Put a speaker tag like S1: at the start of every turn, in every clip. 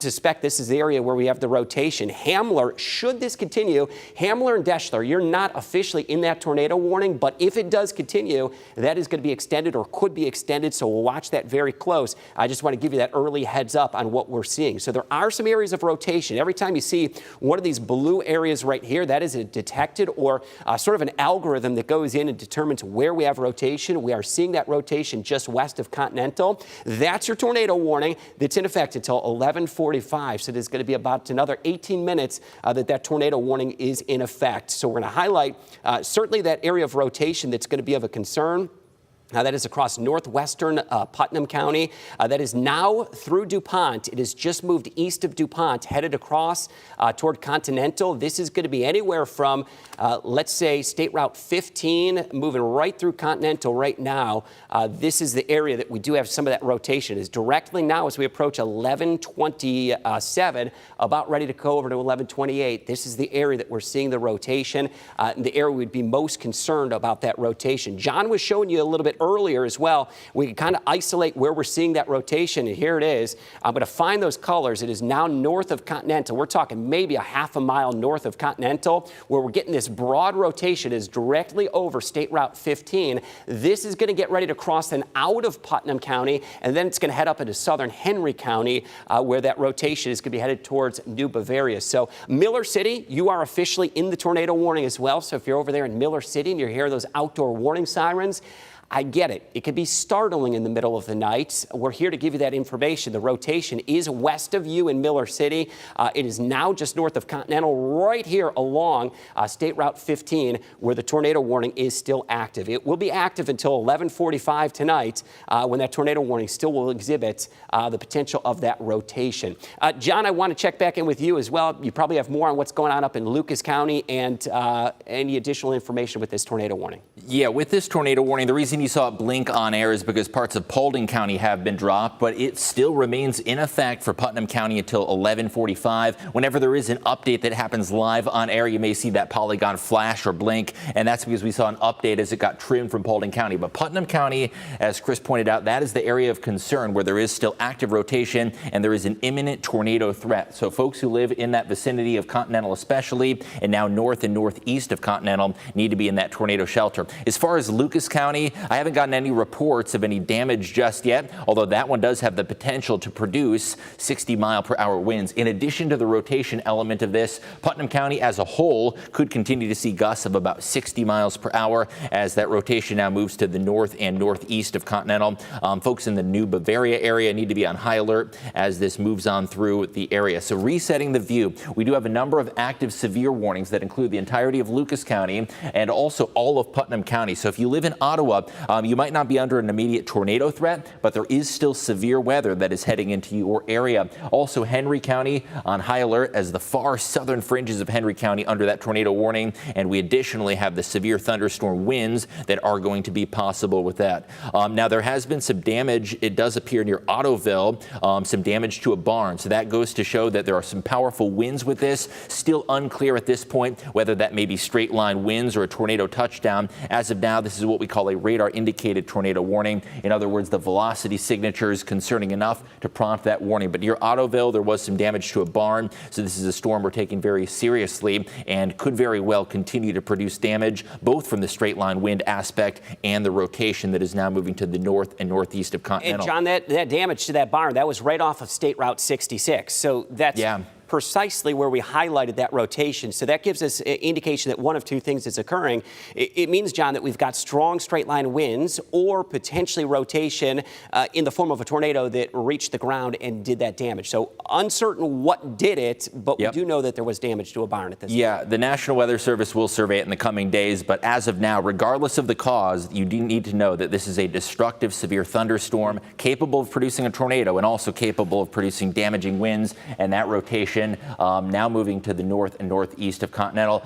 S1: Suspect this is the area where we have the rotation. Hamler, should this continue, Hamler and Deschler, you're not officially in that tornado warning, but if it does continue, that is going to be extended or could be extended, so we'll watch that very close. I just want to give you that early heads up on what we're seeing. So there are some areas of rotation. Every time you see one of these blue areas right here, that is a detected or sort of an algorithm that goes in and determines where we have rotation. We are seeing that rotation just west of Continental. That's your tornado warning that's in effect until 11:45. So there's going to be about another 18 minutes that tornado warning is in effect. So we're going to highlight certainly that area of rotation that's going to be of a concern. That is across northwestern Putnam County. That is now through DuPont. It has just moved east of DuPont, headed across toward Continental. This is going to be anywhere from, let's say, State Route 15, moving right through Continental right now. This is the area that we do have some of that rotation. Is directly now as we approach 11:27, about ready to go over to 11:28. This is the area that we're seeing the rotation, the area we'd be most concerned about that rotation. John was showing you a little bit earlier as well. We can kind of isolate where we're seeing that rotation, and here it is. I'm going to find those colors. It is now north of Continental. We're talking maybe a half a mile north of Continental, where we're getting this broad rotation is directly over State Route 15. This is going to get ready to cross then out of Putnam County, and then it's going to head up into southern Henry County, where that rotation is going to be headed towards New Bavaria. So Miller City, you are officially in the tornado warning as well. So if you're over there in Miller City and you're hearing those outdoor warning sirens, I get it. It could be startling in the middle of the night. We're here to give you that information. The rotation is west of you in Miller City. It is now just north of Continental, right here along State Route 15, where the tornado warning is still active. It will be active until 11:45 tonight, when that tornado warning still will exhibit the potential of that rotation. John, I want to check back in with you as well. You probably have more on what's going on up in Lucas County and any additional information with this tornado warning.
S2: Yeah, with this tornado warning, the reason you saw it blink on air is because parts of Paulding County have been dropped, but it still remains in effect for Putnam County until 11:45. Whenever there is an update that happens live on air, you may see that polygon flash or blink, and that's because we saw an update as it got trimmed from Paulding County. But Putnam County, as Chris pointed out, that is the area of concern where there is still active rotation and there is an imminent tornado threat. So folks who live in that vicinity of Continental especially, and now north and northeast of Continental, need to be in that tornado shelter. As far as Lucas County, I haven't gotten any reports of any damage just yet, although that one does have the potential to produce 60-mile-per-hour winds. In addition to the rotation element of this, Putnam County as a whole could continue to see gusts of about 60 miles per hour as that rotation now moves to the north and northeast of Continental. Folks in the New Bavaria area need to be on high alert as this moves on through the area. So resetting the view, we do have a number of active severe warnings that include the entirety of Lucas County and also all of Putnam County. So if you live in Ottawa, you might not be under an immediate tornado threat, but there is still severe weather that is heading into your area. Also, Henry County on high alert as the far southern fringes of Henry County under that tornado warning. And we additionally have the severe thunderstorm winds that are going to be possible with that. Now, there has been some damage. It does appear near Ottoville, some damage to a barn. So that goes to show that there are some powerful winds with this. Still unclear at this point whether that may be straight line winds or a tornado touchdown. As of now, this is what we call a radar indicated tornado warning. In other words, the velocity signature is concerning enough to prompt that warning. But near Ottoville, there was some damage to a barn. So this is a storm we're taking very seriously and could very well continue to produce damage, both from the straight line wind aspect and the rotation that is now moving to the north and northeast of Continental.
S1: And John, that damage to that barn, that was right off of State Route 66. So that's precisely where we highlighted that rotation. So that gives us an indication that one of two things is occurring. It means, John, that we've got strong straight line winds or potentially rotation in the form of a tornado that reached the ground and did that damage. So uncertain what did it, but we do know that there was damage to a barn at this point.
S2: The National Weather Service will survey it in the coming days, but as of now, regardless of the cause, you do need to know that this is a destructive severe thunderstorm capable of producing a tornado and also capable of producing damaging winds, and that rotation now moving to the north and northeast of Continental.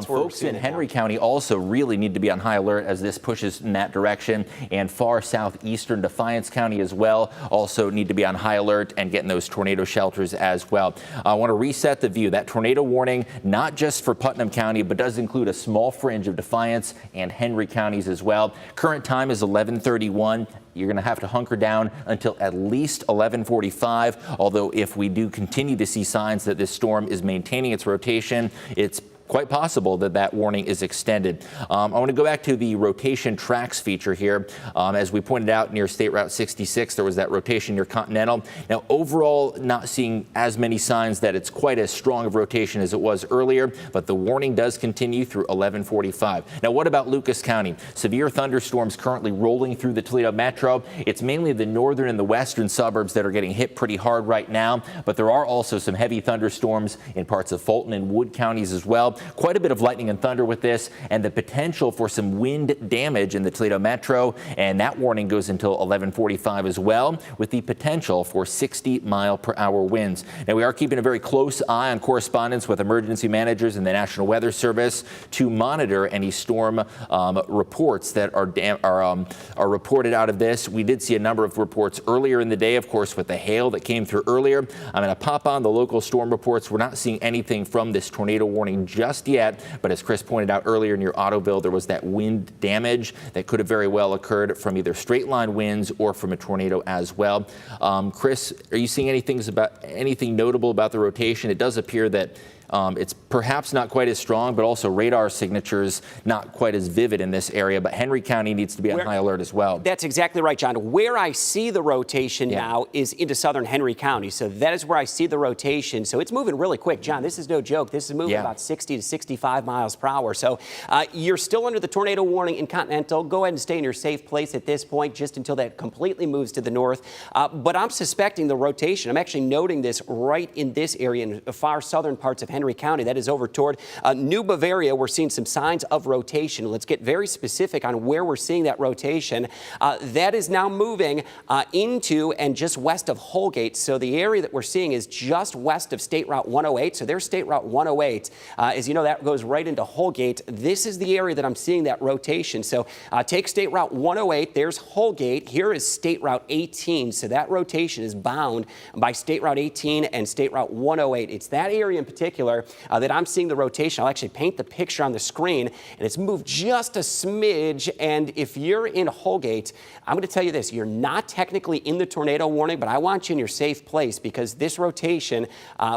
S2: Folks in Henry County also really need to be on high alert as this pushes in that direction, and far southeastern Defiance County as well also need to be on high alert and get in those tornado shelters as well. I want to reset the view. That tornado warning, not just for Putnam County, but does include a small fringe of Defiance and Henry counties as well. Current time is 11:31. you're going to have to hunker down until at least 11:45. Although if we do continue to see signs that this storm is maintaining its rotation, it's quite possible that that warning is extended. I want to go back to the rotation tracks feature here. As we pointed out near State Route 66, there was that rotation near Continental. Now, overall, not seeing as many signs that it's quite as strong of rotation as it was earlier, but the warning does continue through 11:45. Now, what about Lucas County? Severe thunderstorms currently rolling through the Toledo metro. It's mainly the northern and the western suburbs that are getting hit pretty hard right now, but there are also some heavy thunderstorms in parts of Fulton and Wood counties as well. Quite a bit of lightning and thunder with this, and the potential for some wind damage in the Toledo metro, and that warning goes until 11:45 as well, with the potential for 60-mile-per-hour winds. Now, we are keeping a very close eye on correspondence with emergency managers and the National Weather Service to monitor any storm reports that are reported out of this. We did see a number of reports earlier in the day, of course, with the hail that came through earlier. I'm going to pop on the local storm reports. We're not seeing anything from this tornado warning just yet, but as Chris pointed out earlier near Ottoville, there was that wind damage that could have very well occurred from either straight line winds or from a tornado as well. Chris, are you seeing anything notable about the rotation? It does appear that it's perhaps not quite as strong, but also radar signatures not quite as vivid in this area. But Henry County needs to be on high alert as well.
S1: That's exactly right, John. Where I see the rotation now is into southern Henry County. So that is where I see the rotation. So it's moving really quick, John. This is no joke. This is moving about 60 to 65 miles per hour. So you're still under the tornado warning in Continental. Go ahead and stay in your safe place at this point, just until that completely moves to the north. But I'm suspecting the rotation. I'm actually noting this right in this area in the far southern parts of Henry County. That is over toward New Bavaria. We're seeing some signs of rotation. Let's get very specific on where we're seeing that rotation. That is now moving into and just west of Holgate. So the area that we're seeing is just west of State Route 108. So there's State Route 108. As you know, that goes right into Holgate. This is the area that I'm seeing that rotation. So take State Route 108. There's Holgate. Here is State Route 18. So that rotation is bound by State Route 18 and State Route 108. It's that area in particular that I'm seeing the rotation. I'll actually paint the picture on the screen, and it's moved just a smidge. And if you're in Holgate, I'm going to tell you this. You're not technically in the tornado warning, but I want you in your safe place, because this rotation,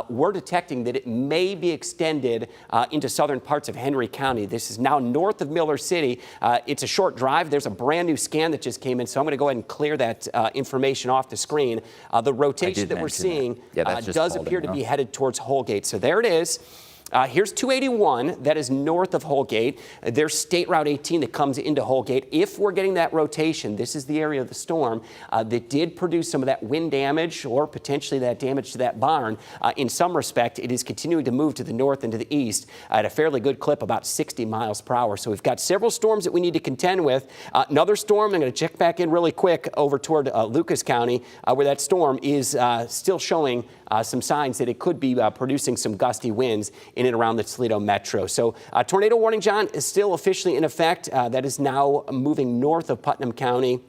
S1: we're detecting that it may be extended into southern parts of Henry County. This is now north of Miller City. It's a short drive. There's a brand new scan that just came in, so I'm going to go ahead and clear that information off the screen. The rotation that we're seeing does appear to be headed towards Holgate. So there it is. Here's 281, that is north of Holgate. There's State Route 18 that comes into Holgate. If we're getting that rotation, this is the area of the storm that did produce some of that wind damage or potentially that damage to that barn. In some respect, it is continuing to move to the north and to the east at a fairly good clip, about 60 miles per hour. So we've got several storms that we need to contend with. Another storm, I'm going to check back in really quick over toward Lucas County, where that storm is still showing some signs that it could be producing some gusty winds in and around the Toledo metro. So tornado warning, John, is still officially in effect. That is now moving north of Putnam County.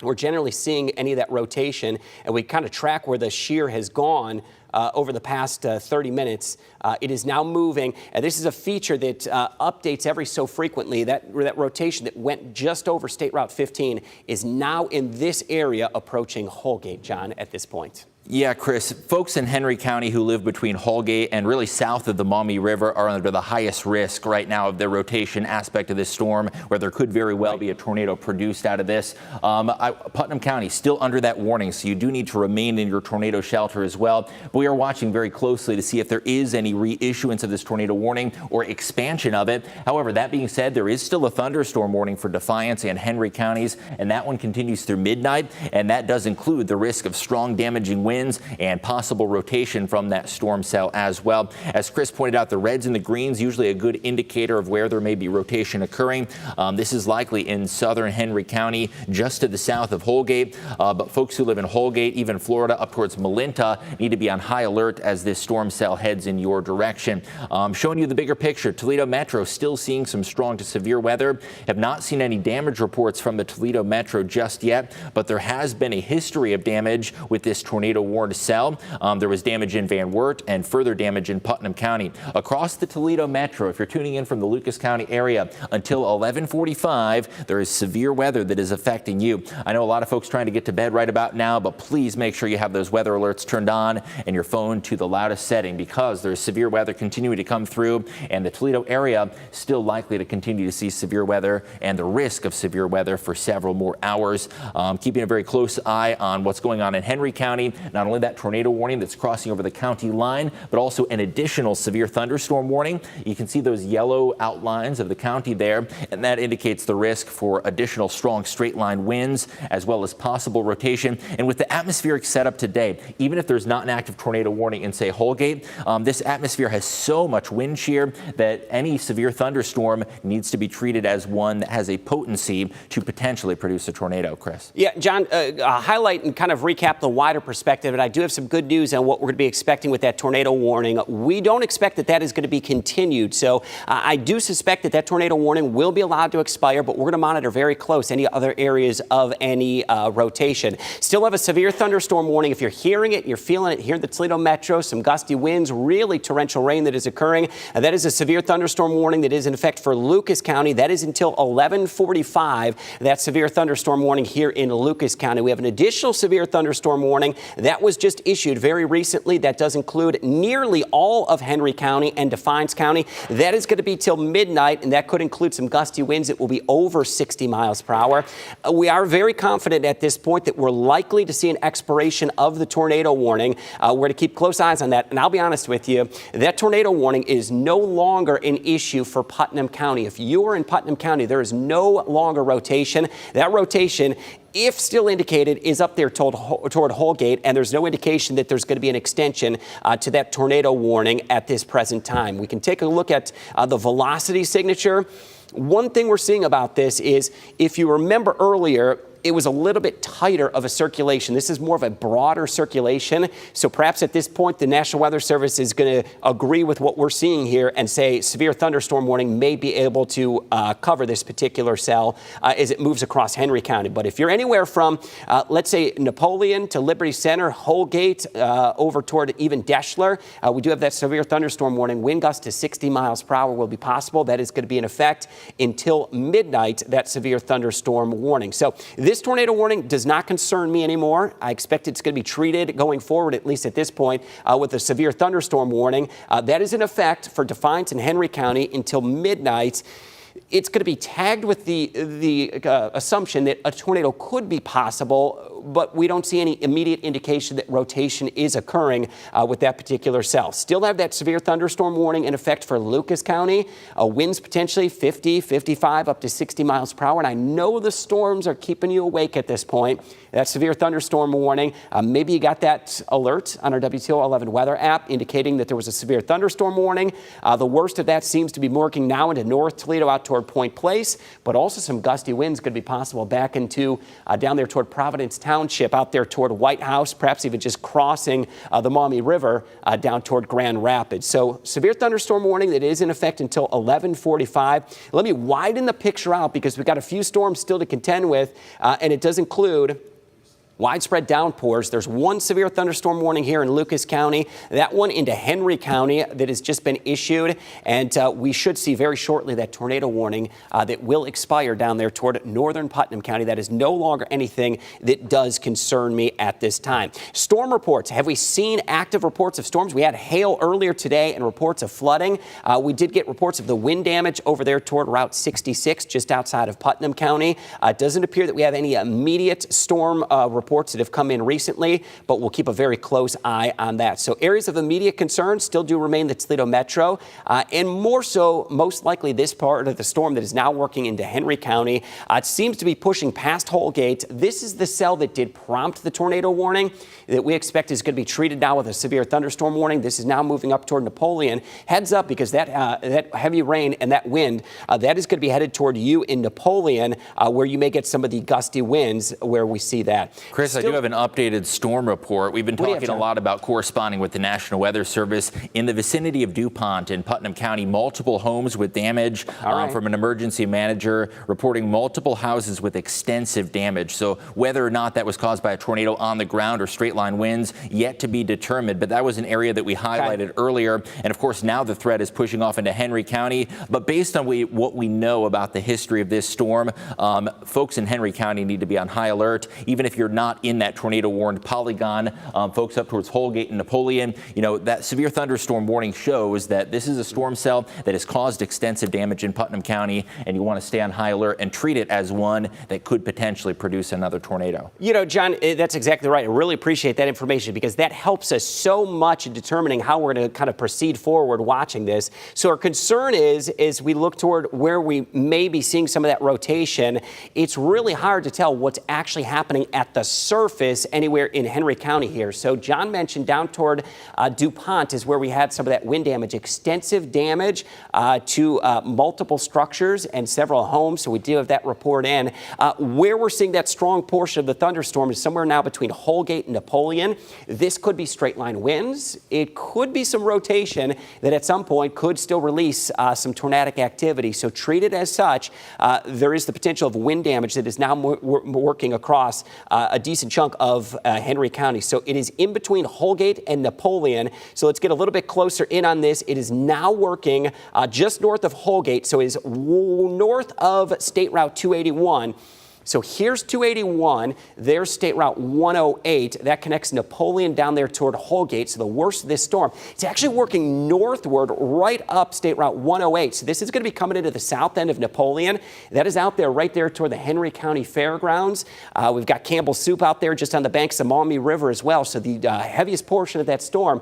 S1: We're generally seeing any of that rotation, and we kind of track where the shear has gone over the past 30 minutes. It is now moving, and this is a feature that updates every so frequently. That rotation that went just over State Route 15 is now in this area approaching Holgate, John, at this point.
S2: Yeah, Chris, folks in Henry County who live between Holgate and really south of the Maumee River are under the highest risk right now of the rotation aspect of this storm, where there could very well be a tornado produced out of this. Putnam County still under that warning, so you do need to remain in your tornado shelter as well. But we are watching very closely to see if there is any reissuance of this tornado warning or expansion of it. However, that being said, there is still a thunderstorm warning for Defiance and Henry counties, and that one continues through midnight, and that does include the risk of strong damaging winds and possible rotation from that storm cell as well. As Chris pointed out, the reds and the greens usually a good indicator of where there may be rotation occurring. This is likely in southern Henry County, just to the south of Holgate. But folks who live in Holgate, even Florida, up towards Malinta, need to be on high alert as this storm cell heads in your direction. Showing you the bigger picture, Toledo Metro still seeing some strong to severe weather. Have not seen any damage reports from the Toledo Metro just yet, but there has been a history of damage with this tornado warned cell. There was damage in Van Wert and further damage in Putnam County. Across the Toledo metro, if you're tuning in from the Lucas County area, until 11:45, there is severe weather that is affecting you. I know a lot of folks trying to get to bed right about now, but please make sure you have those weather alerts turned on and your phone to the loudest setting, because there's severe weather continuing to come through, and the Toledo area still likely to continue to see severe weather and the risk of severe weather for several more hours. Keeping a very close eye on what's going on in Henry County. Not only that tornado warning that's crossing over the county line, but also an additional severe thunderstorm warning. You can see those yellow outlines of the county there, and that indicates the risk for additional strong straight line winds as well as possible rotation. And with the atmospheric setup today, even if there's not an active tornado warning in, say, Holgate, this atmosphere has so much wind shear that any severe thunderstorm needs to be treated as one that has a potency to potentially produce a tornado. Chris.
S1: Yeah, John, highlight and kind of recap the wider perspective, and I do have some good news on what we're going to be expecting with that tornado warning. We don't expect that is going to be continued, so I do suspect that tornado warning will be allowed to expire, but we're going to monitor very close any other areas of any rotation. Still have a severe thunderstorm warning. If you're hearing it, you're feeling it here in the Toledo metro, some gusty winds, really torrential rain that is occurring. That is a severe thunderstorm warning that is in effect for Lucas County. That is until 11:45. That severe thunderstorm warning here in Lucas County. We have an additional severe thunderstorm warning that was just issued very recently. That does include nearly all of Henry County and Defiance County. That is going to be till midnight, and that could include some gusty winds. It will be over 60 miles per hour. We are very confident at this point that we're likely to see an expiration of the tornado warning. We're going to keep close eyes on that, and I'll be honest with you, that tornado warning is no longer an issue for Putnam County. If you are in Putnam County, there is no longer rotation. That rotation, if still indicated, is up there toward Holgate, and there's no indication that there's going to be an extension to that tornado warning at this present time. We can take a look at the velocity signature. One thing we're seeing about this is, if you remember earlier, it was a little bit tighter of a circulation. This is more of a broader circulation. So perhaps at this point, the National Weather Service is going to agree with what we're seeing here and say severe thunderstorm warning may be able to cover this particular cell as it moves across Henry County. But if you're anywhere from, let's say, Napoleon to Liberty Center, Holgate, over toward even Deschler, we do have that severe thunderstorm warning. Wind gusts to 60 miles per hour will be possible. That is going to be in effect until midnight, that severe thunderstorm warning. So this tornado warning does not concern me anymore. I expect it's going to be treated going forward, at least at this point, with a severe thunderstorm warning. That is in effect for Defiance and Henry County until midnight. It's going to be tagged with the assumption that a tornado could be possible, but we don't see any immediate indication that rotation is occurring with that particular cell. Still have that severe thunderstorm warning in effect for Lucas County. Winds potentially 50, 55, up to 60 miles per hour. And I know the storms are keeping you awake at this point. That severe thunderstorm warning, maybe you got that alert on our WTOL 11 weather app indicating that there was a severe thunderstorm warning. The worst of that seems to be working now into North Toledo out toward Point Place, but also some gusty winds could be possible back into down there toward Providence Township, out there toward White House, perhaps even just crossing the Maumee River down toward Grand Rapids. So severe thunderstorm warning that is in effect until 11:45. Let me widen the picture out because we've got a few storms still to contend with, and it does include widespread downpours. There's one severe thunderstorm warning here in Lucas County. That one into Henry County that has just been issued. And we should see very shortly that tornado warning that will expire down there toward northern Putnam County. That is no longer anything that does concern me at this time. Storm reports. Have we seen active reports of storms? We had hail earlier today and reports of flooding. We did get reports of the wind damage over there toward Route 66, just outside of Putnam County. It doesn't appear that we have any immediate storm reports that have come in recently, but we'll keep a very close eye on that. So areas of immediate concern still do remain the Toledo metro, and more so, most likely, this part of the storm that is now working into Henry County. It seems to be pushing past Holgate. This is the cell that did prompt the tornado warning that we expect is going to be treated now with a severe thunderstorm warning. This is now moving up toward Napoleon. Heads up, because that heavy rain and that wind, that is going to be headed toward you in Napoleon, where you may get some of the gusty winds where we see that.
S2: Chris, I do have an updated storm report. We've been talking a lot about corresponding with the National Weather Service. In the vicinity of DuPont in Putnam County, multiple homes with damage from an emergency manager reporting multiple houses with extensive damage. So whether or not that was caused by a tornado on the ground or straight line winds, yet to be determined. But that was an area that we highlighted earlier. And of course, now the threat is pushing off into Henry County. But based on what we know about the history of this storm, folks in Henry County need to be on high alert. Even if you're not in that tornado warned polygon, folks up towards Holgate and Napoleon, you know, that severe thunderstorm warning shows that this is a storm cell that has caused extensive damage in Putnam County, and you want to stay on high alert and treat it as one that could potentially produce another tornado. You know, John, that's exactly right. I really appreciate that information because that helps us so much in determining how we're going to kind of proceed forward watching this. So our concern is, as we look toward where we may be seeing some of that rotation, it's really hard to tell what's actually happening at the surface anywhere in Henry County here. So John mentioned down toward DuPont is where we had some of that wind damage, extensive damage to multiple structures and several homes. So we do have that report in. Where we're seeing that strong portion of the thunderstorm is somewhere now between Holgate and Napoleon. This could be straight line winds. It could be some rotation that at some point could still release some tornadic activity. So treat it as such. There is the potential of wind damage that is now working across a decent chunk of Henry County. So it is in between Holgate and Napoleon. So let's get a little bit closer in on this. It is now working just north of Holgate. So it is north of State Route 281. So here's 281, there's State Route 108. That connects Napoleon down there toward Holgate. So the worst of this storm, it's actually working northward right up State Route 108. So this is going to be coming into the south end of Napoleon. That is out there right there toward the Henry County Fairgrounds. We've got Campbell Soup out there just on the banks of Maumee River as well. So the heaviest portion of that storm.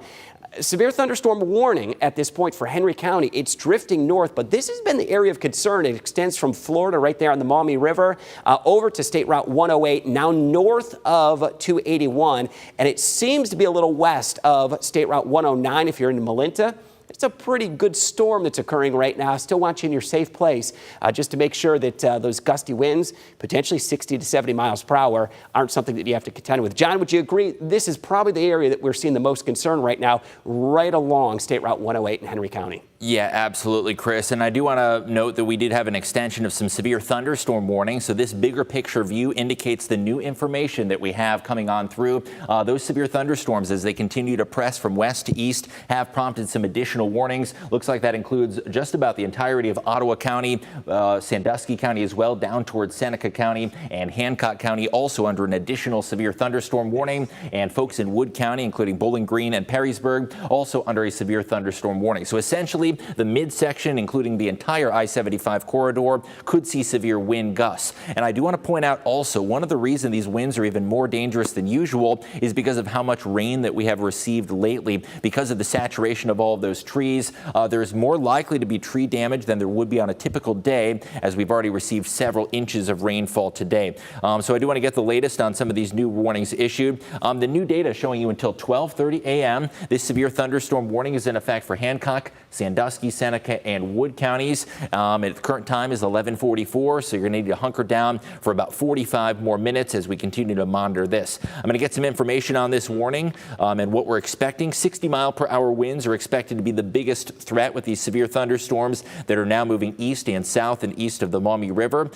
S2: Severe thunderstorm warning at this point for Henry County. It's drifting north, but this has been the area of concern. It extends from Florida right there on the Maumee River over to State Route 108, now north of 281, and it seems to be a little west of State Route 109 if you're in Malinta. It's a pretty good storm that's occurring right now. I still want you in your safe place just to make sure that those gusty winds, potentially 60 to 70 miles per hour, aren't something that you have to contend with. John, would you agree this is probably the area that we're seeing the most concern right now, right along State Route 108 in Henry County? Yeah, absolutely, Chris. And I do want to note that we did have an extension of some severe thunderstorm warnings. So this bigger picture view indicates the new information that we have coming on through. Those severe thunderstorms, as they continue to press from west to east, have prompted some additional warnings. Looks like that includes just about the entirety of Ottawa County, Sandusky County as well, down towards Seneca County, and Hancock County also under an additional severe thunderstorm warning. And folks in Wood County, including Bowling Green and Perrysburg, also under a severe thunderstorm warning. So essentially, the midsection, including the entire I-75 corridor, could see severe wind gusts. And I do want to point out also, one of the reasons these winds are even more dangerous than usual is because of how much rain that we have received lately. Because of the saturation of all of those trees, there's more likely to be tree damage than there would be on a typical day, as we've already received several inches of rainfall today. So I do want to get the latest on some of these new warnings issued. The new data showing you until 12:30 a.m. This severe thunderstorm warning is in effect for Hancock, Sandusky, Seneca, and Wood counties. At the current time is 11:44, so you're going to need to hunker down for about 45 more minutes as we continue to monitor this. I'm going to get some information on this warning and what we're expecting. 60-mile-per-hour winds are expected to be the biggest threat with these severe thunderstorms that are now moving east and south and east of the Maumee River.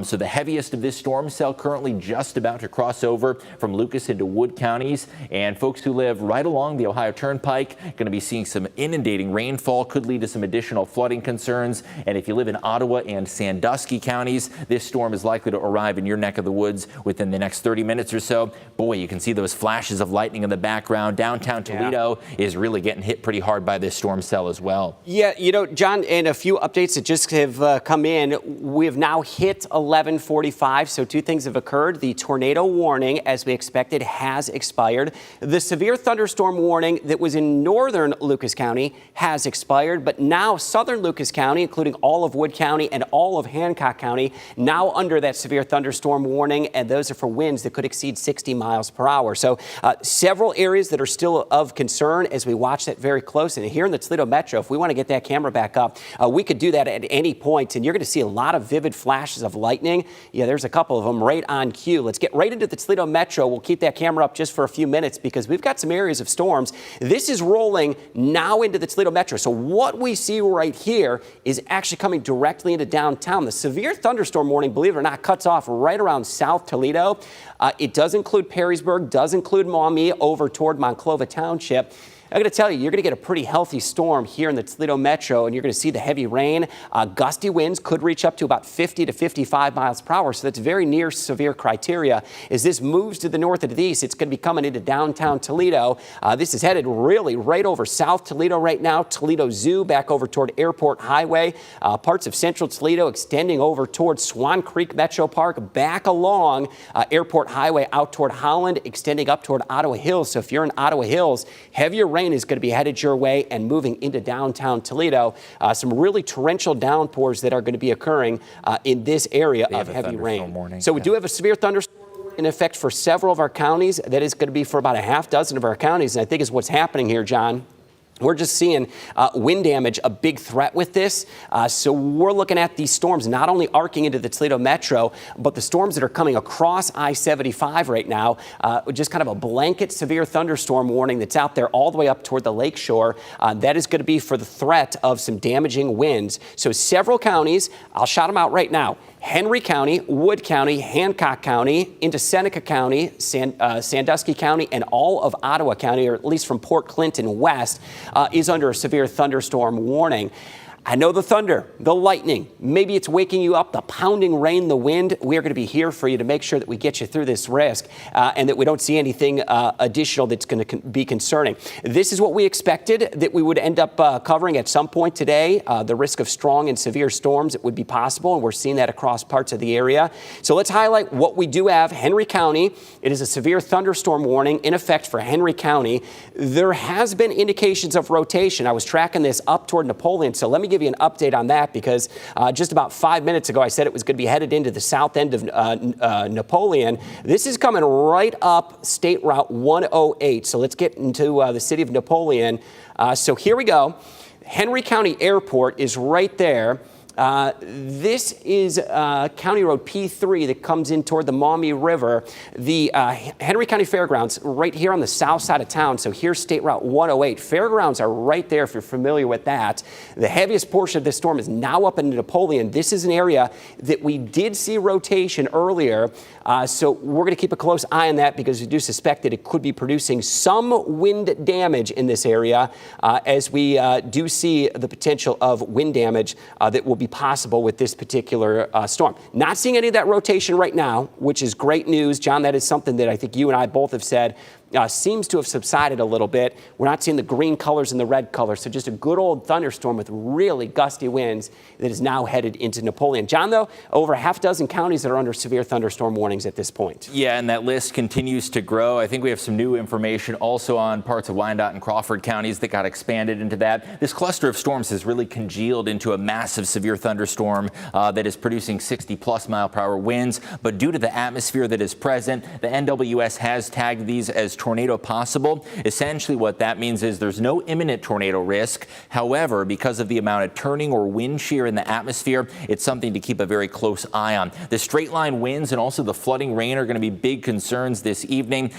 S2: So the heaviest of this storm cell currently just about to cross over from Lucas into Wood counties, and folks who live right along the Ohio Turnpike going to be seeing some inundating rainfall, could lead to some additional flooding concerns. And if you live in Ottawa and Sandusky counties, this storm is likely to arrive in your neck of the woods within the next 30 minutes or so. Boy, you can see those flashes of lightning in the background. Downtown Toledo is really getting hit pretty hard by this storm cell as well.
S1: Yeah, you know, John, and a few updates that just have come in. We have now hit 11:45, so two things have occurred. The tornado warning, as we expected, has expired. The severe thunderstorm warning that was in northern Lucas County has expired, but now southern Lucas County, including all of Wood County and all of Hancock County, now under that severe thunderstorm warning, and those are for winds that could exceed 60 miles per hour. So several areas that are still of concern as we watch that very close. And here in in the Toledo Metro, if we want to get that camera back up, we could do that at any point, and you're going to see a lot of vivid flashes of lightning. Yeah, there's a couple of them right on cue. Let's get right into the Toledo Metro. We'll keep that camera up just for a few minutes because we've got some areas of storms. This is rolling now into the Toledo Metro. So what we see right here is actually coming directly into downtown. The severe thunderstorm warning, believe it or not, cuts off right around South Toledo. It does include Perrysburg, does include Maumee over toward Monclova Township. I'm going to tell you, you're going to get a pretty healthy storm here in the Toledo Metro, and you're going to see the heavy rain. Gusty winds could reach up to about 50 to 55 miles per hour, so that's very near severe criteria. As this moves to the north and to the east, it's going to be coming into downtown Toledo. This is headed really right over South Toledo right now. Toledo Zoo back over toward Airport Highway. Parts of central Toledo extending over toward Swan Creek Metro Park, back along Airport Highway out toward Holland, extending up toward Ottawa Hills. So if you're in Ottawa Hills, heavier rain is going to be headed your way and moving into downtown Toledo. Some really torrential downpours that are going to be occurring in this area of heavy rain. So we do have a severe thunderstorm in effect for several of our counties. That is going to be for about a half dozen of our counties. And I think is what's happening here, John. We're just seeing wind damage, a big threat with this. So we're looking at these storms not only arcing into the Toledo Metro, but the storms that are coming across I-75 right now, just kind of a blanket severe thunderstorm warning that's out there all the way up toward the lakeshore. That is going to be for the threat of some damaging winds. So several counties, I'll shout them out right now. Henry County, Wood County, Hancock County, into Seneca County, Sandusky County, and all of Ottawa County, or at least from Port Clinton west, is under a severe thunderstorm warning. I know the thunder, the lightning, maybe it's waking you up, the pounding rain, the wind. We are going to be here for you to make sure that we get you through this risk and that we don't see anything additional that's going to be concerning. This is what we expected that we would end up covering at some point today. The risk of strong and severe storms, it would be possible, and we're seeing that across parts of the area. So let's highlight what we do have. Henry County, it is a severe thunderstorm warning in effect for Henry County. There has been indications of rotation. I was tracking this up toward Napoleon, so let me give you an update on that because just about 5 minutes ago I said it was going to be headed into the south end of Napoleon. This is coming right up State Route 108. So let's get into the city of Napoleon. So here we go. Henry County Airport is right there. This is County Road P3 that comes in toward the Maumee River. The Henry County Fairgrounds right here on the south side of town. So here's State Route 108. Fairgrounds are right there if you're familiar with that. The heaviest portion of this storm is now up in Napoleon. This is an area that we did see rotation earlier. So we're going to keep a close eye on that because we do suspect that it could be producing some wind damage in this area as we do see the potential of wind damage that will be possible with this particular storm. Not seeing any of that rotation right now, which is great news. John, that is something that I think you and I both have said seems to have subsided a little bit. We're not seeing the green colors and the red colors, so just a good old thunderstorm with really gusty winds that is now headed into Napoleon. John, though, over a half dozen counties that are under severe thunderstorm warnings at this point.
S2: Yeah, and that list continues to grow. I think we have some new information also on parts of Wyandotte and Crawford counties that got expanded into that. This cluster of storms has really congealed into a massive severe thunderstorm that is producing 60-plus mile-per-hour winds. But due to the atmosphere that is present, the NWS has tagged these as tornado possible. Essentially what that means is there's no imminent tornado risk. However, because of the amount of turning or wind shear in the atmosphere, it's something to keep a very close eye on. The straight line winds and also the flooding rain are going to be big concerns this evening.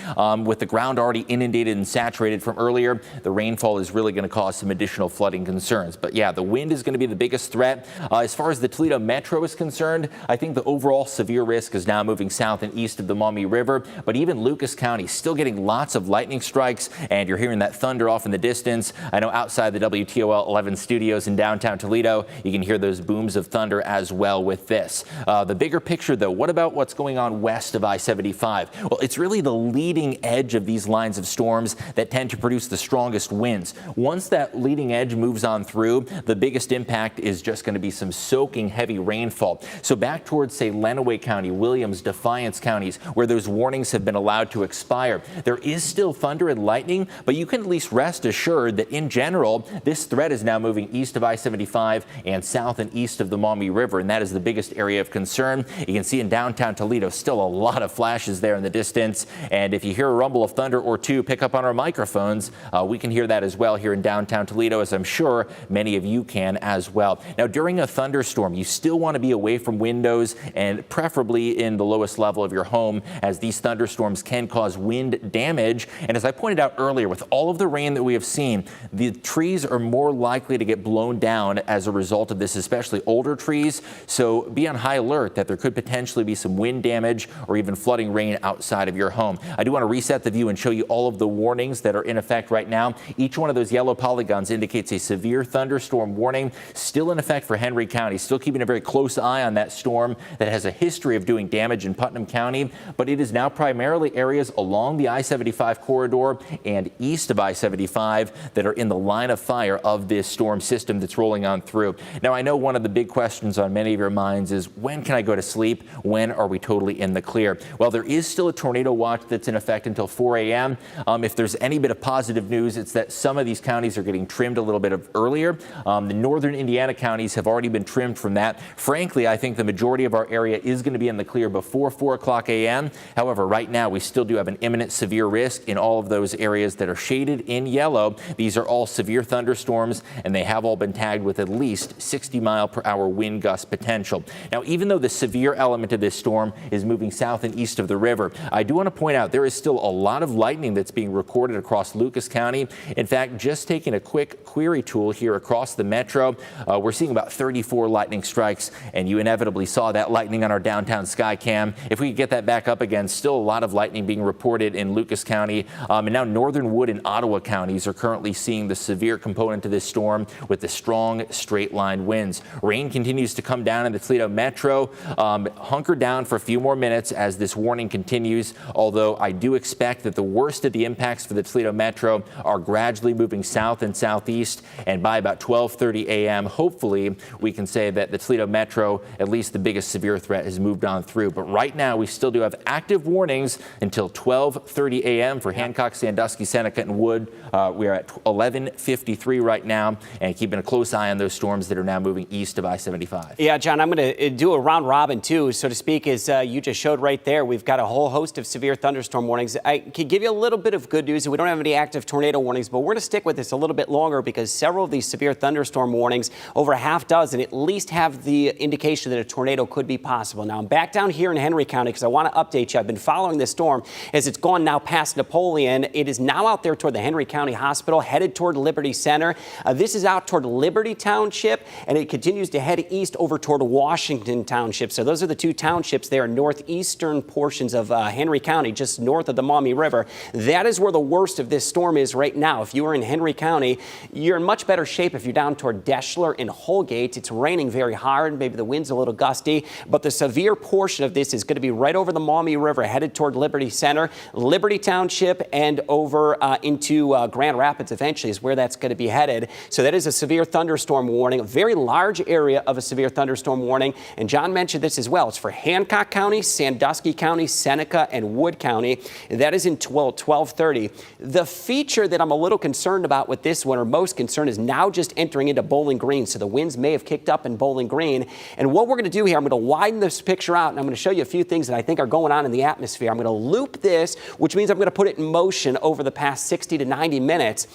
S2: With the ground already inundated and saturated from earlier, the rainfall is really going to cause some additional flooding concerns. But yeah, the wind is going to be the biggest threat. As far as the Toledo Metro is concerned, I think the overall severe risk is now moving south and east of the Maumee River. But even Lucas County still getting lots of lightning strikes, and you're hearing that thunder off in the distance. I know outside the WTOL 11 studios in downtown Toledo, you can hear those booms of thunder as well with this. The bigger picture, though, what about what's going on west of I-75? Well, it's really the leading edge of these lines of storms that tend to produce the strongest winds. Once that leading edge moves on through, the biggest impact is just going to be some soaking heavy rainfall. So back towards, say, Lenawee County, Williams, Defiance counties, where those warnings have been allowed to expire, there is still thunder and lightning, but you can at least rest assured that in general, this threat is now moving east of I-75 and south and east of the Maumee River, and that is the biggest area of concern. You can see in downtown Toledo still a lot of flashes there in the distance, and if you hear a rumble of thunder or two, pick up on our microphones. We can hear that as well here in downtown Toledo, as I'm sure many of you can as well. Now, during a thunderstorm, you still want to be away from windows and preferably in the lowest level of your home, as these thunderstorms can cause wind damage. And as I pointed out earlier, with all of the rain that we have seen, the trees are more likely to get blown down as a result of this, especially older trees. So be on high alert that there could potentially be some wind damage or even flooding rain outside of your home. I do want to reset the view and show you all of the warnings that are in effect right now. Each one of those yellow polygons indicates a severe thunderstorm warning still in effect for Henry County. Still keeping a very close eye on that storm that has a history of doing damage in Putnam County, but it is now primarily areas along the I-75 corridor and east of I-75 that are in the line of fire of this storm system that's rolling on through. Now, I know one of the big questions on many of your minds is, when can I go to sleep? When are we totally in the clear? Well, there is still a tornado watch that's in effect until 4 a.m. If there's any bit of positive news, it's that some of these counties are getting trimmed a little bit earlier. The northern Indiana counties have already been trimmed from that. Frankly, I think the majority of our area is going to be in the clear before 4 o'clock a.m. However, right now we still do have an imminent severe risk in all of those areas that are shaded in yellow. These are all severe thunderstorms, and they have all been tagged with at least 60-mile-per-hour wind gust potential. Now, even though the severe element of this storm is moving south and east of the river, I do want to point out there is still a lot of lightning that's being recorded across Lucas County. In fact, just taking a quick query tool here across the metro, we're seeing about 34 lightning strikes, and you inevitably saw that lightning on our downtown sky cam. If we could get that back up again, still a lot of lightning being reported in Lucas County, and now Northern Wood and Ottawa counties are currently seeing the severe component of this storm with the strong straight-line winds. Rain continues to come down in the Toledo metro. Hunker down for a few more minutes as this warning continues, although I do expect that the worst of the impacts for the Toledo metro are gradually moving south and southeast, and by about 12:30 a.m., hopefully we can say that the Toledo metro, at least the biggest severe threat, has moved on through. But right now we still do have active warnings until 12:30 a.m. for Hancock, Sandusky, Seneca, and Wood. We are at 11:53 right now, and keeping a close eye on those storms that are now moving east of I-75.
S1: Yeah, John, I'm going to do a round robin too, so to speak, as you just showed right there. We've got a whole host of severe thunderstorm warnings. I can give you a little bit of good news. We don't have any active tornado warnings, but we're going to stick with this a little bit longer because several of these severe thunderstorm warnings, over a half dozen, at least have the indication that a tornado could be possible. Now, I'm back down here in Henry County because I want to update you. I've been following this storm as it's gone now past Napoleon. It is now out there toward the Henry County Hospital, headed toward Liberty Center. This is out toward Liberty Township, and it continues to head east over toward Washington Township. So those are the two townships there, northeastern portions of Henry County, just north of the Maumee River. That is where the worst of this storm is right now. If you are in Henry County, you're in much better shape if you're down toward Deschler and Holgate. It's raining very hard. Maybe the wind's a little gusty, but the severe portion of this is going to be right over the Maumee River, headed toward Liberty Center, Liberty Township, and over into Grand Rapids eventually is where that's going to be headed. So that is a severe thunderstorm warning, a very large area of a severe thunderstorm warning. And John mentioned this as well. It's for Hancock County, Sandusky County, Seneca, and Wood County. And that is in 12:30. The feature that I'm a little concerned about with this one, or most concerned, is now just entering into Bowling Green. So the winds may have kicked up in Bowling Green. And what we're going to do here, I'm going to widen this picture out, and I'm going to show you a few things that I think are going on in the atmosphere. I'm going to loop this, which means I'm going to put it in motion over the past 60 to 90 minutes.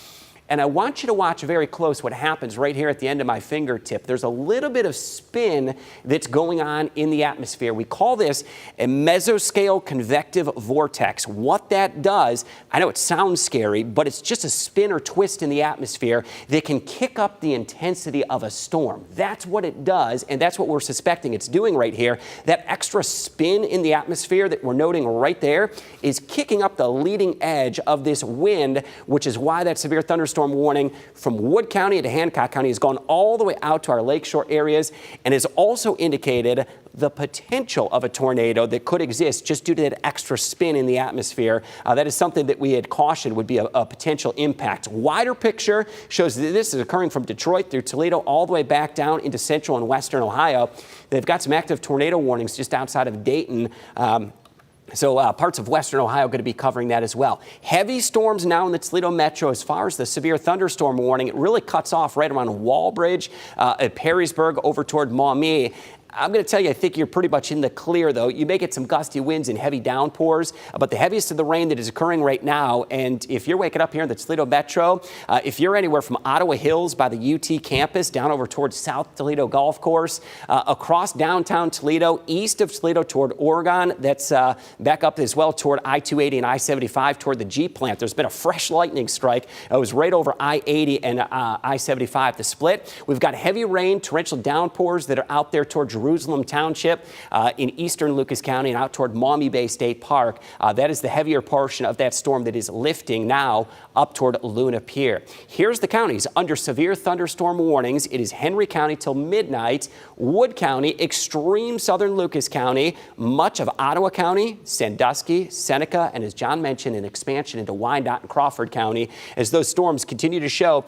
S1: And I want you to watch very close what happens right here at the end of my fingertip. There's a little bit of spin that's going on in the atmosphere. We call this a mesoscale convective vortex. What that does, I know it sounds scary, but it's just a spin or twist in the atmosphere that can kick up the intensity of a storm. That's what it does, and that's what we're suspecting it's doing right here. That extra spin in the atmosphere that we're noting right there is kicking up the leading edge of this wind, which is why that severe thunderstorm warning from Wood County to Hancock County has gone all the way out to our lakeshore areas and has also indicated the potential of a tornado that could exist just due to that extra spin in the atmosphere. That is something that we had cautioned would be a potential impact. Wider picture shows that this is occurring from Detroit through Toledo all the way back down into central and western Ohio. They've got some active tornado warnings just outside of Dayton. So parts of western Ohio going to be covering that as well. Heavy storms now in the Toledo metro. As far as the severe thunderstorm warning, it really cuts off right around Walbridge, at Perrysburg, over toward Maumee. I'm going to tell you, I think you're pretty much in the clear, though. You may get some gusty winds and heavy downpours, but the heaviest of the rain that is occurring right now, and if you're waking up here in the Toledo metro, if you're anywhere from Ottawa Hills by the UT campus down over towards South Toledo Golf Course, across downtown Toledo, east of Toledo toward Oregon, that's back up as well toward I-280 and I-75 toward the Jeep plant. There's been a fresh lightning strike. It was right over I-80 and I-75, the split. We've got heavy rain, torrential downpours that are out there toward Jerusalem Township in eastern Lucas County and out toward Maumee Bay State Park. That is the heavier portion of that storm that is lifting now up toward Luna Pier. Here's the counties under severe thunderstorm warnings. It is Henry County till midnight, Wood County, extreme southern Lucas County, much of Ottawa County, Sandusky, Seneca, and as John mentioned, an expansion into Wyandotte and Crawford County. As those storms continue to show,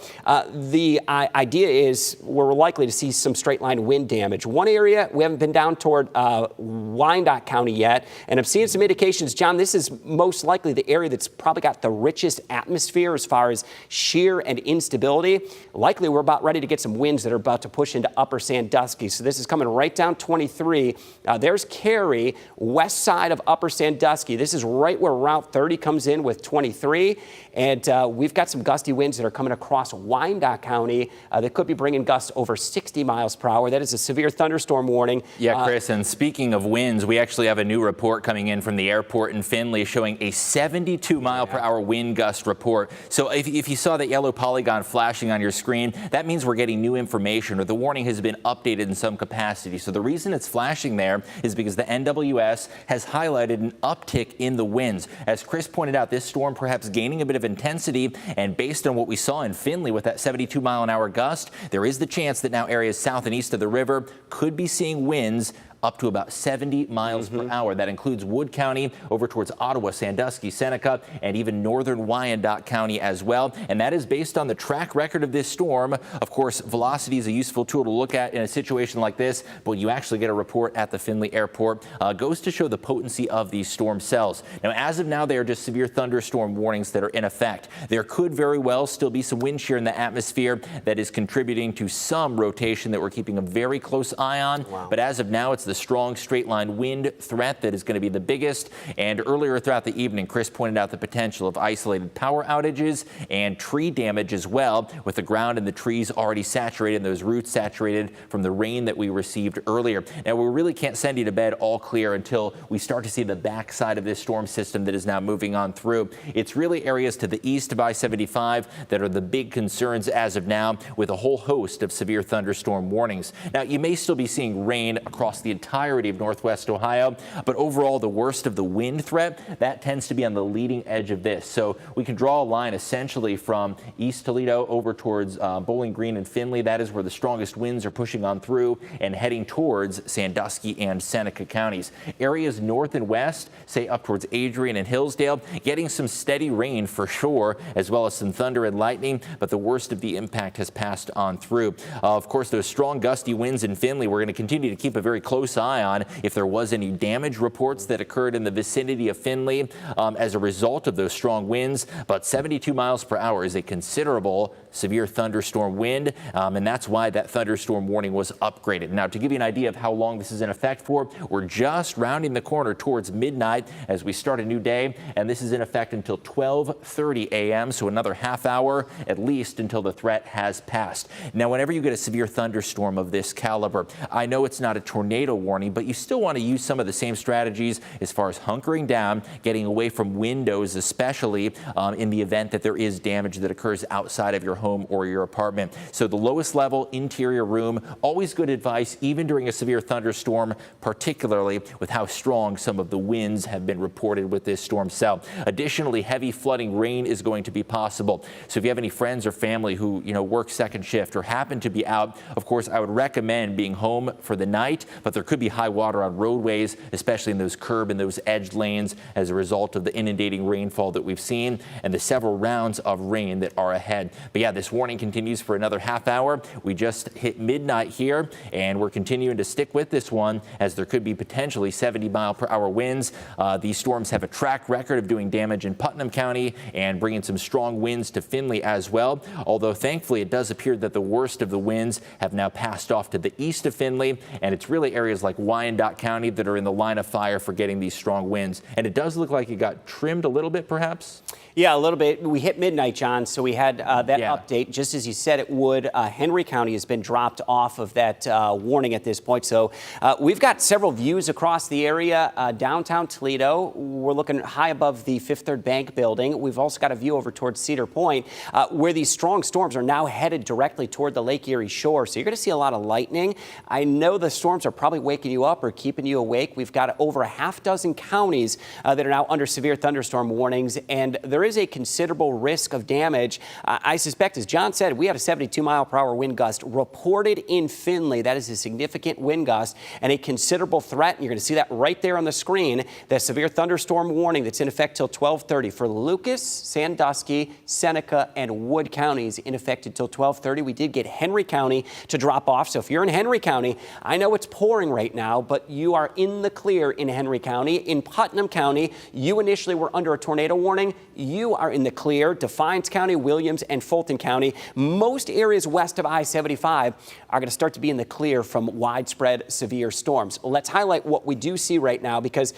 S1: the idea is we're likely to see some straight line wind damage. One area, we haven't been down toward Wyandotte County yet, and I'm seeing some indications, John, this is most likely the area that's probably got the richest atmosphere as far as shear and instability. Likely we're about ready to get some winds that are about to push into upper Sandusky. So this is coming right down 23. There's Cary, west side of upper Sandusky. This is right where Route 30 comes in with 23. And we've got some gusty winds that are coming across Wyandotte County that could be bringing gusts over 60 miles per hour. That is a severe thunderstorm warning.
S2: Yeah, Chris, and speaking of winds, we actually have a new report coming in from the airport in Findlay showing a 72 mile per hour wind gust report. So if you saw that yellow polygon flashing on your screen, that means we're getting new information, or the warning has been updated in some capacity. So the reason it's flashing there is because the NWS has highlighted an uptick in the winds. As Chris pointed out, this storm perhaps gaining a bit of intensity, and based on what we saw in Findlay with that 72 mile an hour gust, there is the chance that now areas south and east of the river could be seeing winds up to about 70 miles per hour. That includes Wood County over towards Ottawa, Sandusky, Seneca, and even northern Wyandotte County as well. And that is based on the track record of this storm. Of course, velocity is a useful tool to look at in a situation like this, but when you actually get a report at the Findlay airport, goes to show the potency of these storm cells. Now, as of now, they are just severe thunderstorm warnings that are in effect. There could very well still be some wind shear in the atmosphere that is contributing to some rotation that we're keeping a very close eye on. Wow. But as of now, it's the strong straight line wind threat that is going to be the biggest. And earlier throughout the evening, Chris pointed out the potential of isolated power outages and tree damage as well, with the ground and the trees already saturated and those roots saturated from the rain that we received earlier. Now, we really can't send you to bed all clear until we start to see the backside of this storm system that is now moving on through. It's really areas to the east of I-75 that are the big concerns as of now, with a whole host of severe thunderstorm warnings. Now, you may still be seeing rain across the entirety of northwest Ohio, but overall the worst of the wind threat, that tends to be on the leading edge of this. So we can draw a line essentially from East Toledo over towards Bowling Green and Findlay. That is where the strongest winds are pushing on through and heading towards Sandusky and Seneca counties. Areas north and west, say up towards Adrian and Hillsdale, getting some steady rain for sure, as well as some thunder and lightning, but the worst of the impact has passed on through. Of course, those strong gusty winds in Findlay, we're going to continue to keep a very close eye on if there was any damage reports that occurred in the vicinity of Findlay as a result of those strong winds. But 72 miles per hour is a considerable severe thunderstorm wind, and that's why that thunderstorm warning was upgraded. Now, to give you an idea of how long this is in effect for, we're just rounding the corner towards midnight as we start a new day, and this is in effect until 12:30 a.m., so another half hour at least until the threat has passed. Now, whenever you get a severe thunderstorm of this caliber, I know it's not a tornado warning, but you still want to use some of the same strategies as far as hunkering down, getting away from windows, especially in the event that there is damage that occurs outside of your home or your apartment. So the lowest level interior room, always good advice, even during a severe thunderstorm, particularly with how strong some of the winds have been reported with this storm cell. Additionally, heavy flooding rain is going to be possible. So if you have any friends or family who, work second shift or happen to be out, of course, I would recommend being home for the night, but there could be high water on roadways, especially in those curb and those edged lanes as a result of the inundating rainfall that we've seen and the several rounds of rain that are ahead. But yeah, this warning continues for another half hour. We just hit midnight here, and we're continuing to stick with this one as there could be potentially 70-mile-per-hour winds. These storms have a track record of doing damage in Putnam County and bringing some strong winds to Findlay as well. Although thankfully it does appear that the worst of the winds have now passed off to the east of Findlay, and it's really areas like Wyandotte County that are in the line of fire for getting these strong winds. And it does look like it got trimmed a little bit, perhaps.
S1: Yeah, a little bit. We hit midnight, John, so we had that update. Just as you said it would, Henry County has been dropped off of that warning at this point. So we've got several views across the area. Downtown Toledo, we're looking high above the Fifth Third Bank building. We've also got a view over towards Cedar Point, where these strong storms are now headed directly toward the Lake Erie shore. So you're going to see a lot of lightning. I know the storms are probably waking you up or keeping you awake. We've got over a half dozen counties that are now under severe thunderstorm warnings, and there is a considerable risk of damage. I suspect, as John said, we had a 72-mile-per-hour wind gust reported in Findlay. That is a significant wind gust and a considerable threat. And you're going to see that right there on the screen, the severe thunderstorm warning that's in effect till 12:30 for Lucas, Sandusky, Seneca, and Wood counties in effect until 12:30. We did get Henry County to drop off. So if you're in Henry County, I know it's pouring right now, but you are in the clear in Henry County. In Putnam County, you initially were under a tornado warning. You are in the clear. Defiance County, Williams, and Fulton County. Most areas west of I-75 are going to start to be in the clear from widespread severe storms. Let's highlight what we do see right now, because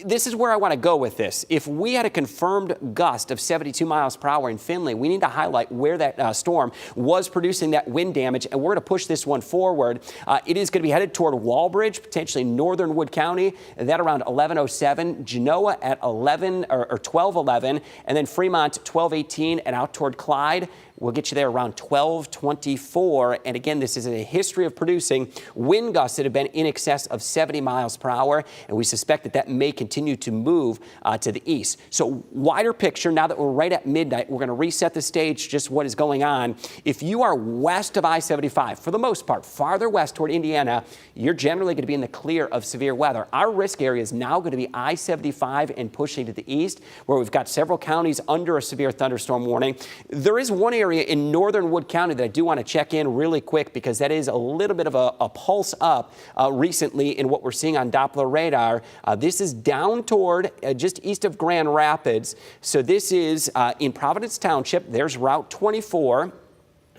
S1: this is where I want to go with this. If we had a confirmed gust of 72 miles per hour in Findlay, we need to highlight where that storm was producing that wind damage, and we're going to push this one forward. It is going to be headed toward Walbridge, potentially northern Wood County, that around 11:07, Genoa at 12:11, and then Fremont 12:18, and out toward Clyde. We'll get you there around 12:24. And again, this is a history of producing wind gusts that have been in excess of 70 miles per hour. And we suspect that that may continue to move to the east. So wider picture, now that we're right at midnight, we're going to reset the stage, just what is going on. If you are west of I-75, for the most part, farther west toward Indiana, you're generally going to be in the clear of severe weather. Our risk area is now going to be I-75 and pushing to the east, where we've got several counties under a severe thunderstorm warning. There is one area in northern Wood County that I do want to check in really quick, because that is a little bit of a pulse up recently in what we're seeing on Doppler radar. This is down toward just east of Grand Rapids. So this is in Providence Township. There's Route 24.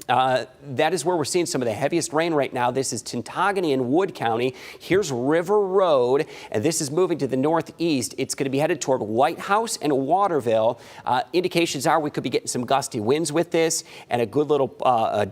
S1: That is where we're seeing some of the heaviest rain right now. This is Tintagony in Wood County. Here's River Road, and this is moving to the northeast. It's going to be headed toward White House and Waterville. Indications are we could be getting some gusty winds with this, and a good little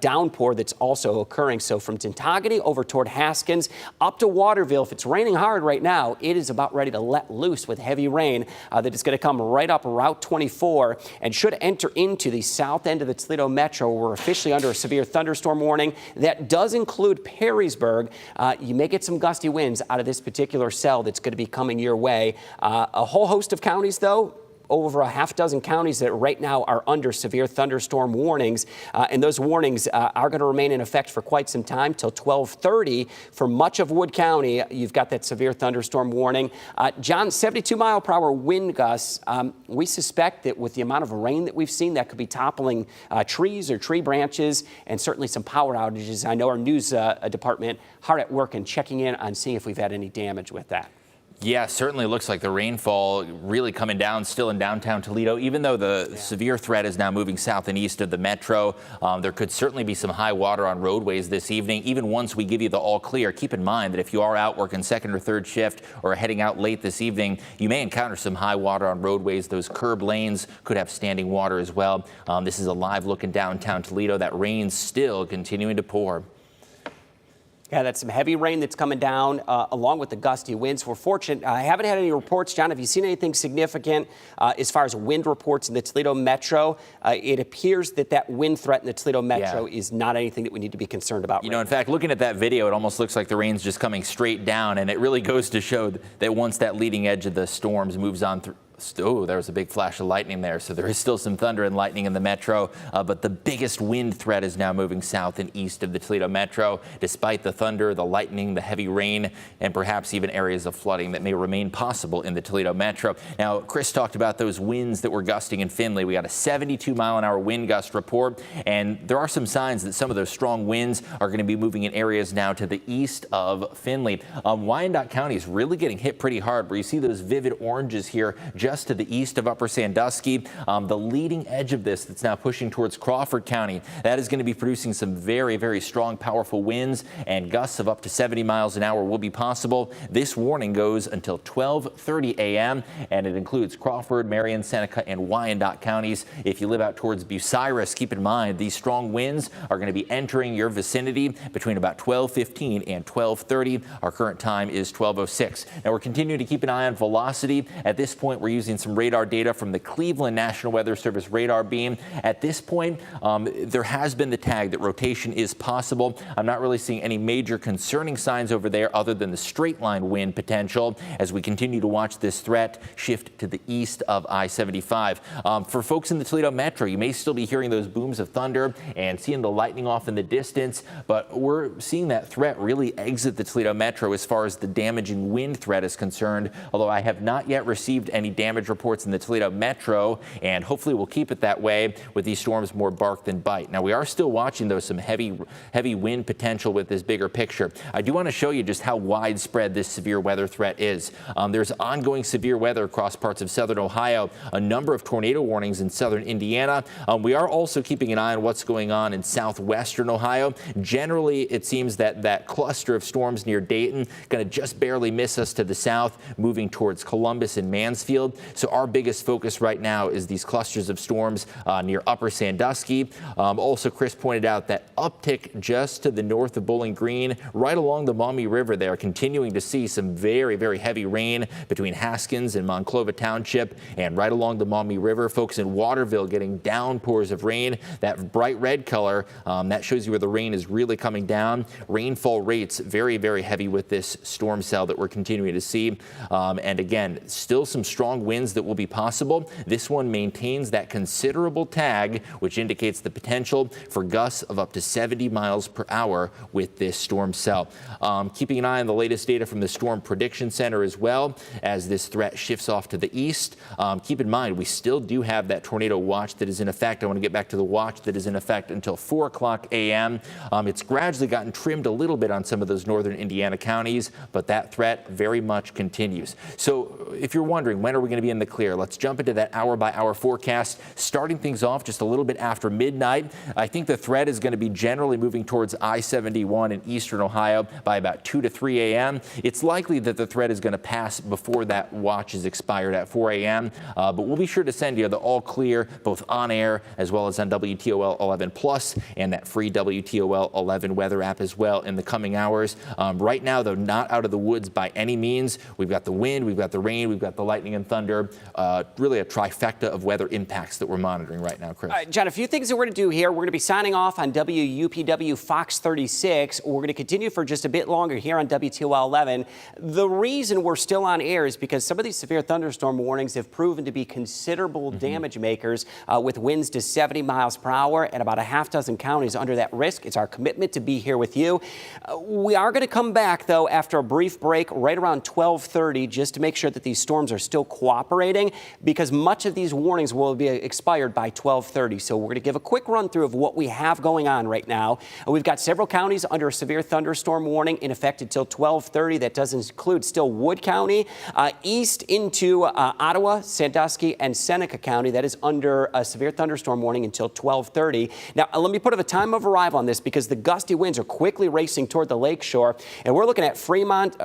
S1: downpour that's also occurring. So from Tintagony over toward Haskins up to Waterville, if it's raining hard right now, it is about ready to let loose with heavy rain that is going to come right up Route 24 and should enter into the south end of the Toledo Metro. We're officially under a severe thunderstorm warning. That does include Perrysburg. You may get some gusty winds out of this particular cell that's going to be coming your way. A whole host of counties, though, over a half dozen counties that right now are under severe thunderstorm warnings. And those warnings are going to remain in effect for quite some time, till 12:30. For much of Wood County, you've got that severe thunderstorm warning. John, 72-mile-per-hour wind gusts. We suspect that with the amount of rain that we've seen, that could be toppling trees or tree branches, and certainly some power outages. I know our news department hard at work and checking in on seeing if we've had any damage with that.
S2: Yeah, certainly looks like the rainfall really coming down still in downtown Toledo. Even though the severe threat is now moving south and east of the metro, there could certainly be some high water on roadways this evening. Even once we give you the all clear, keep in mind that if you are out working second or third shift or heading out late this evening, you may encounter some high water on roadways. Those curb lanes could have standing water as well. This is a live look in downtown Toledo. That rain's still continuing to pour.
S1: Yeah, that's some heavy rain that's coming down along with the gusty winds. We're fortunate. I haven't had any reports. John, have you seen anything significant as far as wind reports in the Toledo Metro? It appears that wind threat in the Toledo Metro is not anything that we need to be concerned about.
S2: You know, in fact, looking at that video, it almost looks like the rain's just coming straight down, and it really goes to show that once that leading edge of the storms moves on Oh, there was a big flash of lightning there, so there is still some thunder and lightning in the metro, but the biggest wind threat is now moving south and east of the Toledo metro, despite the thunder, the lightning, the heavy rain, and perhaps even areas of flooding that may remain possible in the Toledo metro. Now, Chris talked about those winds that were gusting in Findlay. We got a 72-mile-an-hour wind gust report, and there are some signs that some of those strong winds are going to be moving in areas now to the east of Findlay. Wyandotte County is really getting hit pretty hard, where you see those vivid oranges here just to the east of Upper Sandusky. The leading edge of this that's now pushing towards Crawford County, that is going to be producing some very, very strong, powerful winds, and gusts of up to 70 miles an hour will be possible. This warning goes until 12:30 a.m., and it includes Crawford, Marion, Seneca, and Wyandotte counties. If you live out towards Bucyrus, keep in mind these strong winds are going to be entering your vicinity between about 12:15 and 12:30. Our current time is 12:06. Now, we're continuing to keep an eye on velocity. At this point, we're using some radar data from the Cleveland National Weather Service radar beam. At this point, there has been the tag that rotation is possible. I'm not really seeing any major concerning signs over there other than the straight line wind potential as we continue to watch this threat shift to the east of I-75. For folks in the Toledo metro, you may still be hearing those booms of thunder and seeing the lightning off in the distance, but we're seeing that threat really exit the Toledo metro as far as the damaging wind threat is concerned, although I have not yet received any damage reports in the Toledo metro, and hopefully we'll keep it that way with these storms more bark than bite. Now, we are still watching, though, some heavy wind potential with this bigger picture. I do want to show you just how widespread this severe weather threat is. There's ongoing severe weather across parts of southern Ohio, a number of tornado warnings in southern Indiana. We are also keeping an eye on what's going on in southwestern Ohio. Generally, it seems that that cluster of storms near Dayton going to just barely miss us to the south, moving towards Columbus and Mansfield. So our biggest focus right now is these clusters of storms near Upper Sandusky. Also, Chris pointed out that uptick just to the north of Bowling Green, right along the Maumee River there, continuing to see some very, very heavy rain between Haskins and Monclova Township and right along the Maumee River. Folks in Waterville getting downpours of rain. That bright red color, that shows you where the rain is really coming down. Rainfall rates very, very heavy with this storm cell that we're continuing to see. And again, still some strong winds that will be possible. This one maintains that considerable tag, which indicates the potential for gusts of up to 70 miles per hour with this storm cell. Keeping an eye on the latest data from the Storm Prediction Center as well as this threat shifts off to the east. Keep in mind, we still do have that tornado watch that is in effect. I want to get back to the watch that is in effect until 4 o'clock a.m. It's gradually gotten trimmed a little bit on some of those northern Indiana counties, but that threat very much continues. So if you're wondering, when are we going to be in the clear? Let's jump into that hour-by-hour forecast. Starting things off just a little bit after midnight, I think the threat is going to be generally moving towards I-71 in eastern Ohio by about 2 to 3 a.m. It's likely that the threat is going to pass before that watch is expired at 4 a.m., but we'll be sure to send you the all clear both on air as well as on WTOL 11 Plus and that free WTOL 11 weather app as well in the coming hours. Right now, though, not out of the woods by any means. We've got the wind, we've got the rain, we've got the lightning and thunder, really a trifecta of weather impacts that we're monitoring right now, Chris.
S1: John, a few things that we're going to do here. We're going to be signing off on WUPW Fox 36. We're going to continue for just a bit longer here on WTOL 11. The reason we're still on air is because some of these severe thunderstorm warnings have proven to be considerable damage makers with winds to 70 miles per hour and about a half dozen counties under that risk. It's our commitment to be here with you. We are going to come back, though, after a brief break right around 12:30 just to make sure that these storms are still cooperating because much of these warnings will be expired by 12:30. So we're going to give a quick run through of what we have going on right now. We've got several counties under a severe thunderstorm warning in effect until 12:30. That does include still Wood County, east into Ottawa, Sandusky, and Seneca County. That is under a severe thunderstorm warning until 12:30. Now, let me put a time of arrival on this because the gusty winds are quickly racing toward the lakeshore, and we're looking at Fremont,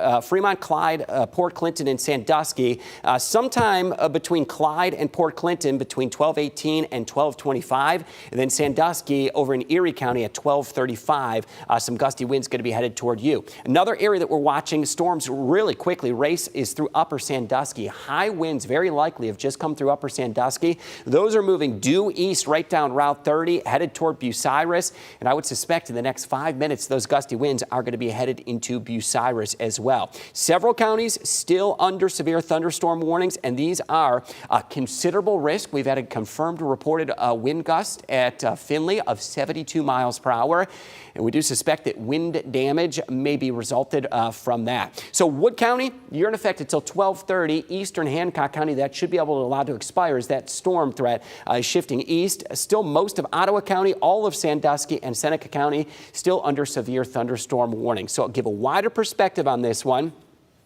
S1: Clyde, Port Clinton, and Sandusky. Sometime between Clyde and Port Clinton between 12:18 and 12:25, and then Sandusky over in Erie County at 12:35. Some gusty winds going to be headed toward you. Another area that we're watching storms really quickly race is through Upper Sandusky. High winds very likely have just come through Upper Sandusky. Those are moving due east right down Route 30, headed toward Bucyrus. And I would suspect in the next 5 minutes, those gusty winds are going to be headed into Bucyrus as well. Several counties still under severe thunderstorm warnings and these are a considerable risk. We've had a confirmed reported wind gust at Findlay of 72 miles per hour. And we do suspect that wind damage may be resulted from that. So Wood County, you're in effect until 12:30. Eastern Hancock County, that should be able to allow to expire as that storm threat is shifting east. Still most of Ottawa County, all of Sandusky and Seneca County still under severe thunderstorm warning. So I'll give a wider perspective on this one.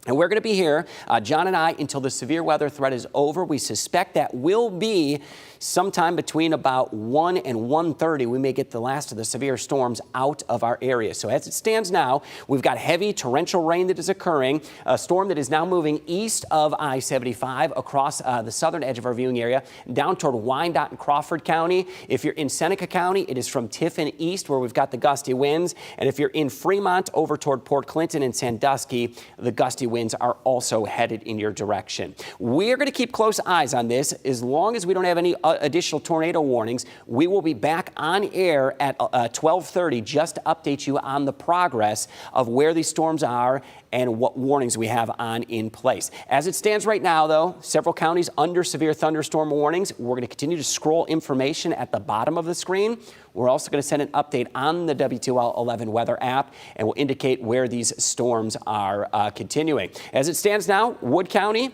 S1: And we're going to be here, John and I, until the severe weather threat is over. We suspect that will be sometime between about 1 and 1:30. We may get the last of the severe storms out of our area. So as it stands now, we've got heavy torrential rain that is occurring, a storm that is now moving east of I-75 across the southern edge of our viewing area, down toward Wyandotte and Crawford County. If you're in Seneca County, it is from Tiffin east where we've got the gusty winds. And if you're in Fremont over toward Port Clinton and Sandusky, the gusty winds are also headed in your direction. We're going to keep close eyes on this. As long as we don't have any additional tornado warnings, we will be back on air at 12:30 just to update you on the progress of where these storms are and what warnings we have on in place. As it stands right now, though, several counties under severe thunderstorm warnings. We're going to continue to scroll information at the bottom of the screen. We're also going to send an update on the WTOL 11 weather app, and we'll indicate where these storms are continuing. As it stands now, Wood County,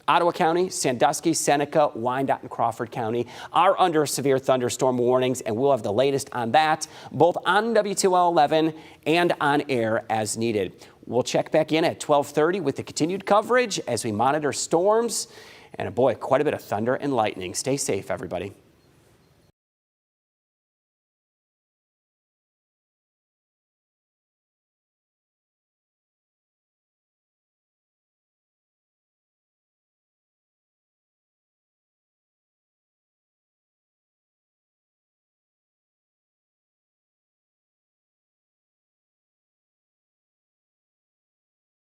S1: Ottawa County, Sandusky, Seneca, Wyandotte, and Crawford County are under severe thunderstorm warnings, and we'll have the latest on that, both on WTOL 11 and on air as needed. We'll check back in at 12:30 with the continued coverage as we monitor storms and, boy, quite a bit of thunder and lightning. Stay safe, everybody.